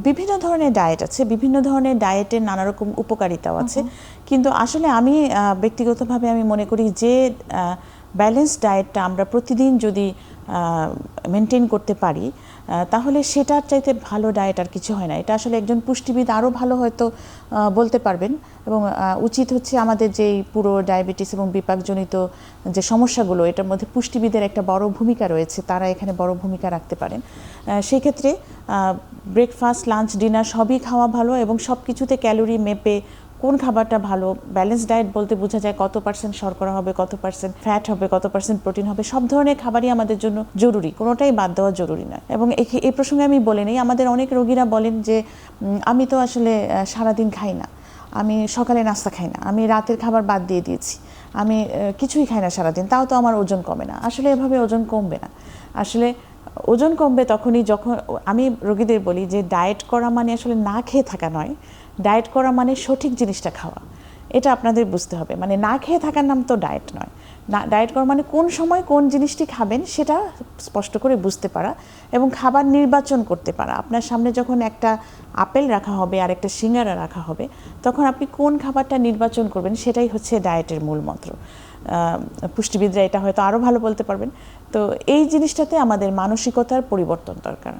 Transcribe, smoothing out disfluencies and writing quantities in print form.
বিভিন্ন ধরনের ডায়েট আছে, বিভিন্ন ধরনের ডায়েটের নানা রকম উপকারিতাও আছে, কিন্তু আসলে আমি ব্যক্তিগতভাবে আমি মনে করি যে ব্যালেন্স ডায়েটটা আমরা প্রতিদিন যদি মেনটেন করতে পারি তাহলে সেটার চাইতে ভালো ডায়েট আর কিছু হয় না। এটা আসলে একজন পুষ্টিবিদ আরও ভালো হয়তো বলতে পারবেন, এবং উচিত হচ্ছে আমাদের যেই পুরো ডায়াবেটিস এবং বিপাকজনিত যে সমস্যাগুলো, এটার মধ্যে পুষ্টিবিদের একটা বড় ভূমিকা রয়েছে, তারা এখানে বড় ভূমিকা রাখতে পারেন। সেই ক্ষেত্রে ব্রেকফাস্ট, লাঞ্চ, ডিনার সবই খাওয়া ভালো, এবং সব কিছুতে ক্যালোরি মেপে কোন খাবারটা ভালো। ব্যালেন্স ডায়েট বলতে বোঝা যায় কত পার্সেন্ট শর্করা হবে, কত পার্সেন্ট ফ্যাট হবে, কত পার্সেন্ট প্রোটিন হবে, সব ধরনের খাবারই আমাদের জন্য জরুরি, কোনোটাই বাদ দেওয়া জরুরি নয়। এবং এই প্রসঙ্গে আমি বলে নিই, আমাদের অনেক রোগীরা বলেন যে আমি তো আসলে সারাদিন খাই না, আমি সকালে নাস্তা খাই না, আমি রাতের খাবার বাদ দিয়ে দিয়েছি, আমি কিছুই খাই না সারাদিন, তাও তো আমার ওজন কমে না। আসলে এভাবে ওজন কমবে না। আসলে ওজন কমবে তখনই যখন, আমি রোগীদের বলি যে ডায়েট করা মানে আসলে না খেয়ে থাকা নয়, ডায়েট করা মানে সঠিক জিনিসটা খাওয়া। এটা আপনাদের বুঝতে হবে। মানে না খেয়ে থাকার নাম তো ডায়েট নয়। না, ডায়েট করা মানে কোন সময় কোন জিনিসটি খাবেন সেটা স্পষ্ট করে বুঝতে পারা এবং খাবার নির্বাচন করতে পারা। আপনার সামনে যখন একটা আপেল রাখা হবে আর একটা সিঙ্গারা রাখা হবে, তখন আপনি কোন খাবারটা নির্বাচন করবেন সেটাই হচ্ছে ডায়েটের মূল মন্ত্র। পুষ্টিবিদরা এটা হয়তো আরও ভালো বলতে পারবেন। তো এই জিনিসটাতে আমাদের মানসিকতার পরিবর্তন দরকার।